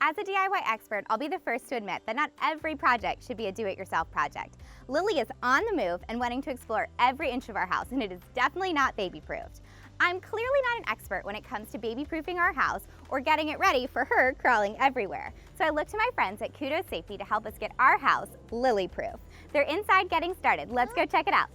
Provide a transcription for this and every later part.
As a DIY expert, I'll be the first to admit that not every project should be a do-it-yourself project. Lily is on the move and wanting to explore every inch of our house, and it is definitely not baby-proofed. I'm clearly not an expert when it comes to baby-proofing our house or getting it ready for her crawling everywhere. So I looked to my friends at Qdos Safety to help us get our house Lily-proof. They're inside getting started. Let's go check it out.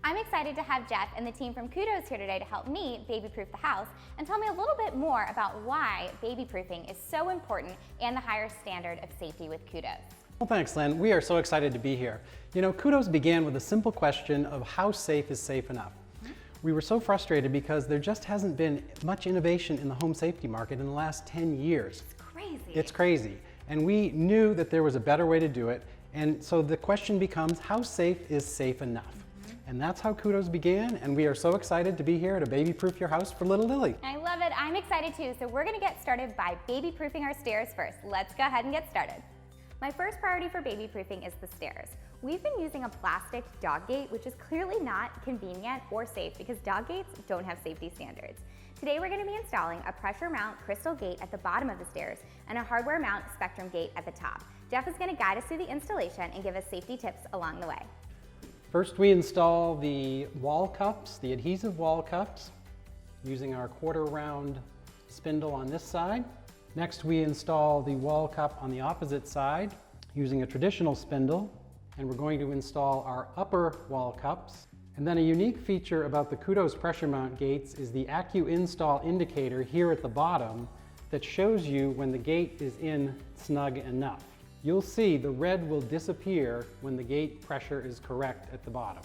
I'm excited to have Jeff and the team from Qdos here today to help me baby-proof the house and tell me a little bit more about why baby-proofing is so important and the higher standard of safety with Qdos. Well, thanks, Lynn. We are so excited to be here. You know, Qdos began with a simple question of how safe is safe enough. We were so frustrated because there just hasn't been much innovation in the home safety market in the last 10 years. It's crazy. It's crazy. And we knew that there was a better way to do it. And so the question becomes, how safe is safe enough? And that's how Qdos began, and we are so excited to be here to baby-proof your house for little Lily. I love it. I'm excited too. So we're gonna get started by baby-proofing our stairs first. Let's go ahead and get started. My first priority for baby-proofing is the stairs. We've been using a plastic dog gate, which is clearly not convenient or safe because dog gates don't have safety standards. Today we're gonna be installing a pressure mount crystal gate at the bottom of the stairs and a hardware mount spectrum gate at the top. Jeff is gonna guide us through the installation and give us safety tips along the way. First, we install the wall cups, the adhesive wall cups, using our quarter round spindle on this side. Next, we install the wall cup on the opposite side using a traditional spindle, and we're going to install our upper wall cups. And then a unique feature about the Qdos pressure mount gates is the AccuInstall indicator here at the bottom that shows you when the gate is in snug enough. You'll see the red will disappear when the gate pressure is correct at the bottom.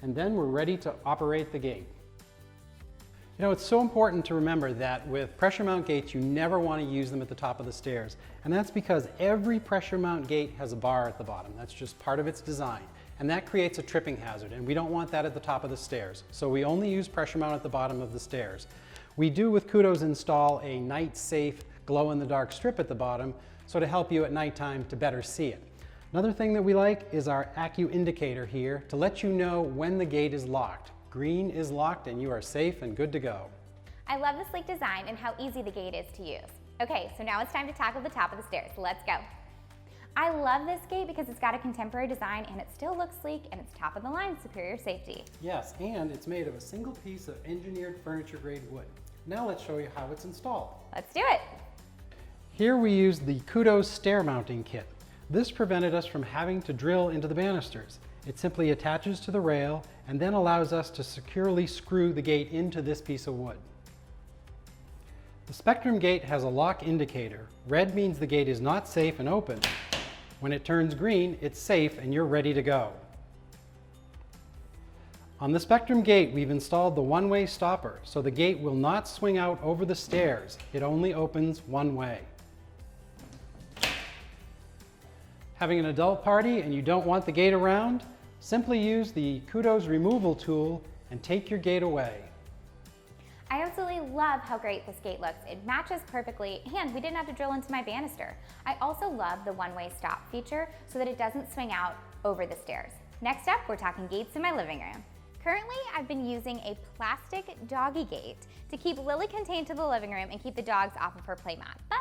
And then we're ready to operate the gate. You know, it's so important to remember that with pressure mount gates, you never want to use them at the top of the stairs. And that's because every pressure mount gate has a bar at the bottom. That's just part of its design. And that creates a tripping hazard, and we don't want that at the top of the stairs. So we only use pressure mount at the bottom of the stairs. We do with Qdos install a night safe glow-in-the-dark strip at the bottom, so to help you at nighttime to better see it. Another thing that we like is our Accu indicator here to let you know when the gate is locked. Green is locked and you are safe and good to go. I love the sleek design and how easy the gate is to use. Okay, so now it's time to tackle the top of the stairs. Let's go. I love this gate because it's got a contemporary design and it still looks sleek and it's top of the line superior safety. Yes, and it's made of a single piece of engineered furniture grade wood. Now let's show you how it's installed. Let's do it. Here we use the Qdos stair mounting kit. This prevented us from having to drill into the banisters. It simply attaches to the rail and then allows us to securely screw the gate into this piece of wood. The Spectrum gate has a lock indicator. Red means the gate is not safe and open. When it turns green, it's safe and you're ready to go. On the Spectrum gate, we've installed the one-way stopper, so the gate will not swing out over the stairs. It only opens one way. Having an adult party and you don't want the gate around? Simply use the Qdos removal tool and take your gate away. I absolutely love how great this gate looks. It matches perfectly and we didn't have to drill into my banister. I also love the one-way stop feature so that it doesn't swing out over the stairs. Next up, we're talking gates in my living room. Currently, I've been using a plastic doggy gate to keep Lily contained to the living room and keep the dogs off of her playmat, but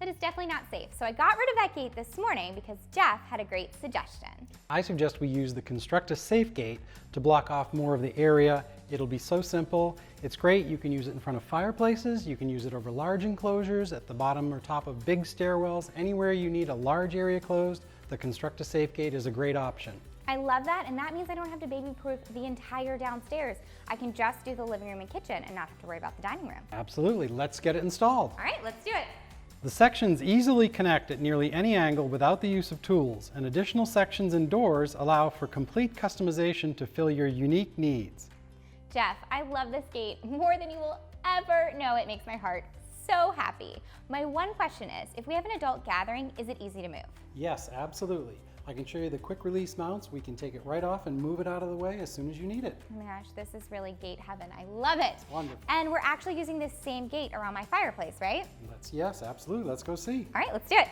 that is definitely not safe. So I got rid of that gate this morning because Jeff had a great suggestion. I suggest we use the Construct a Safe gate to block off more of the area. It'll be so simple. It's great. You can use it in front of fireplaces. You can use it over large enclosures, at the bottom or top of big stairwells. Anywhere you need a large area closed, the Construct a Safe gate is a great option. I love that, and that means I don't have to baby-proof the entire downstairs. I can just do the living room and kitchen and not have to worry about the dining room. Absolutely. Let's get it installed. All right, let's do it. The sections easily connect at nearly any angle without the use of tools, and additional sections and doors allow for complete customization to fill your unique needs. Jeff, I love this gate more than you will ever know. It makes my heart so happy. My one question is, if we have an adult gathering, is it easy to move? Yes, absolutely. I can show you the quick release mounts. We can take it right off and move it out of the way as soon as you need it. Oh my gosh, this is really gate heaven. I love it. Wonderful. And we're actually using this same gate around my fireplace, right? Yes, absolutely. Let's go see. All right, let's do it.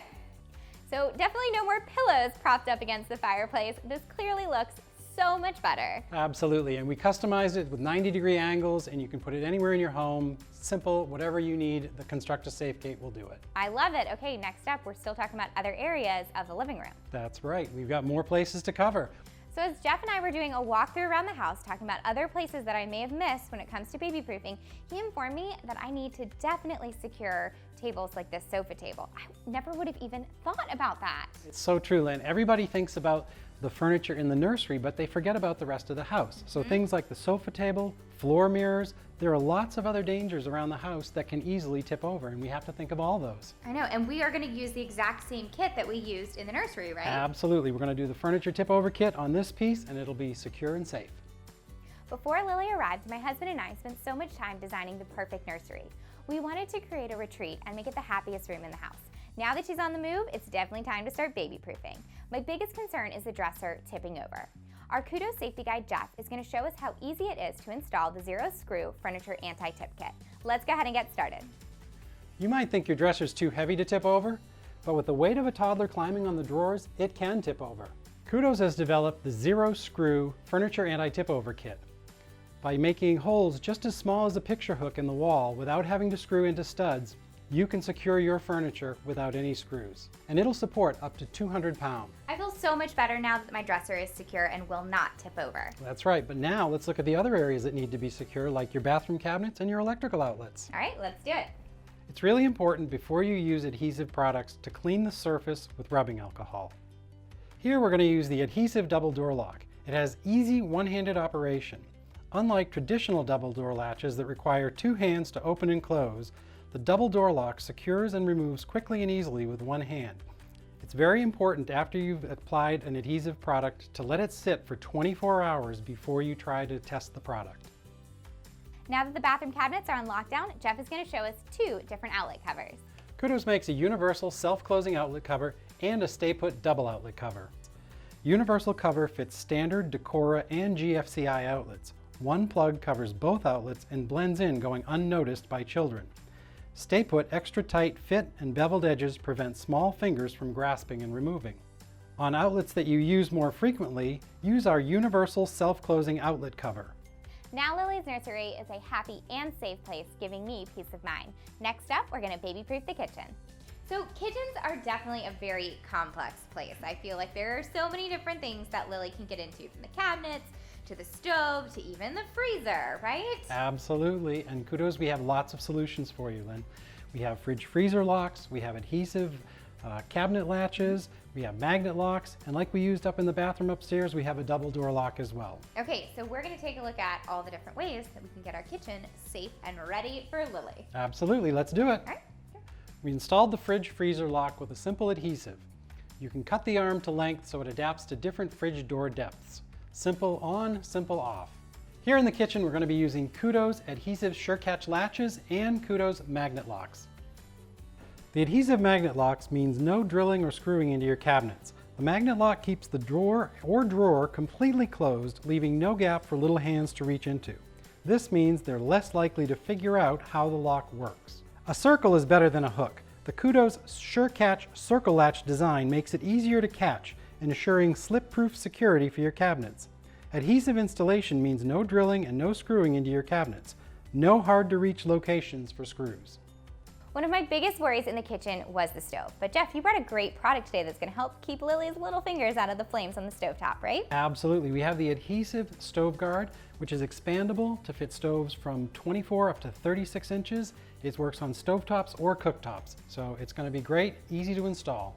So definitely no more pillows propped up against the fireplace. This clearly looks so much better. Absolutely, and we customized it with 90-degree angles, and you can put it anywhere in your home. Simple, whatever you need, the Construct-A-Safe gate will do it. I love it. Okay, next up, we're still talking about other areas of the living room. That's right, we've got more places to cover. So as Jeff and I were doing a walkthrough around the house talking about other places that I may have missed when it comes to baby proofing, he informed me that I need to definitely secure tables like this sofa table. I never would have even thought about that. It's so true, Lynn. Everybody thinks about the furniture in the nursery, but they forget about the rest of the house. So things like the sofa table, floor mirrors, there are lots of other dangers around the house that can easily tip over, and we have to think of all those. I know, and we are going to use the exact same kit that we used in the nursery, right? Absolutely. We're going to do the furniture tip over kit on this piece, and it'll be secure and safe. Before Lily arrived, my husband and I spent so much time designing the perfect nursery. We wanted to create a retreat and make it the happiest room in the house. Now that she's on the move, it's definitely time to start baby proofing. My biggest concern is the dresser tipping over. Our Qdos safety guide, Jeff, is going to show us how easy it is to install the Zero Screw Furniture Anti-Tip Kit. Let's go ahead and get started. You might think your dresser's too heavy to tip over, but with the weight of a toddler climbing on the drawers, it can tip over. Qdos has developed the Zero Screw Furniture Anti-Tip Over Kit. By making holes just as small as a picture hook in the wall without having to screw into studs, you can secure your furniture without any screws. And it'll support up to 200 pounds. I feel so much better now that my dresser is secure and will not tip over. That's right, but now let's look at the other areas that need to be secure, like your bathroom cabinets and your electrical outlets. All right, let's do it. It's really important before you use adhesive products to clean the surface with rubbing alcohol. Here we're going to use the adhesive double door lock. It has easy one-handed operation. Unlike traditional double door latches that require two hands to open and close, the double door lock secures and removes quickly and easily with one hand. It's very important after you've applied an adhesive product to let it sit for 24 hours before you try to test the product. Now that the bathroom cabinets are on lockdown, Jeff is going to show us two different outlet covers. Qdos makes a universal self-closing outlet cover and a stay-put double outlet cover. Universal cover fits standard Decora and GFCI outlets. One plug covers both outlets and blends in, going unnoticed by children. Stay Put extra tight fit and beveled edges prevent small fingers from grasping and removing. On outlets that you use more frequently, use our universal self-closing outlet cover. Now Lily's nursery is a happy and safe place, giving me peace of mind. Next up, we're going to baby-proof the kitchen. So kitchens are definitely a very complex place. I feel like there are so many different things that Lily can get into, from the cabinets to the stove, to even the freezer, right? Absolutely, and Qdos, we have lots of solutions for you, Lynn. We have fridge freezer locks, we have adhesive cabinet latches, we have magnet locks, and like we used up in the bathroom upstairs, we have a double door lock as well. Okay, so we're gonna take a look at all the different ways that we can get our kitchen safe and ready for Lily. Absolutely, let's do it. All right. We installed the fridge freezer lock with a simple adhesive. You can cut the arm to length so it adapts to different fridge door depths. Simple on, simple off. Here in the kitchen, we're going to be using Qdos adhesive SureCatch latches and Qdos magnet locks. The adhesive magnet locks means no drilling or screwing into your cabinets. The magnet lock keeps the drawer or drawer completely closed, leaving no gap for little hands to reach into. This means they're less likely to figure out how the lock works. A circle is better than a hook. The Qdos SureCatch circle latch design makes it easier to catch, ensuring slip-proof security for your cabinets. Adhesive installation means no drilling and no screwing into your cabinets. No hard-to-reach locations for screws. One of my biggest worries in the kitchen was the stove. But Jeff, you brought a great product today that's going to help keep Lily's little fingers out of the flames on the stovetop, right? Absolutely. We have the adhesive stove guard, which is expandable to fit stoves from 24 up to 36 inches. It works on stovetops or cooktops, so it's going to be great, easy to install.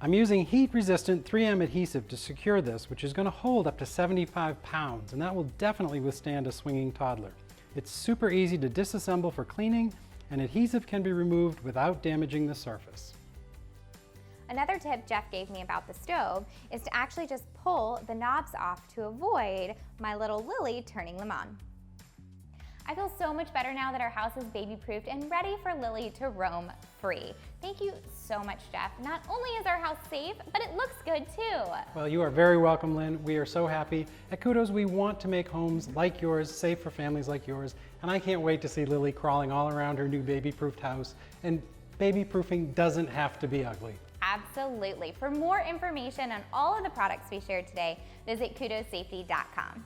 I'm using heat-resistant 3M adhesive to secure this, which is going to hold up to 75 pounds, and that will definitely withstand a swinging toddler. It's super easy to disassemble for cleaning, and adhesive can be removed without damaging the surface. Another tip Jeff gave me about the stove is to actually just pull the knobs off to avoid my little Lily turning them on. I feel so much better now that our house is baby-proofed and ready for Lily to roam free. Thank you so much, Jeff. Not only is our house safe, but it looks good too. Well, you are very welcome, Lynn. We are so happy. At Qdos, we want to make homes like yours, safe for families like yours, and I can't wait to see Lily crawling all around her new baby-proofed house. And baby-proofing doesn't have to be ugly. Absolutely. For more information on all of the products we shared today, visit QDOSsafety.com.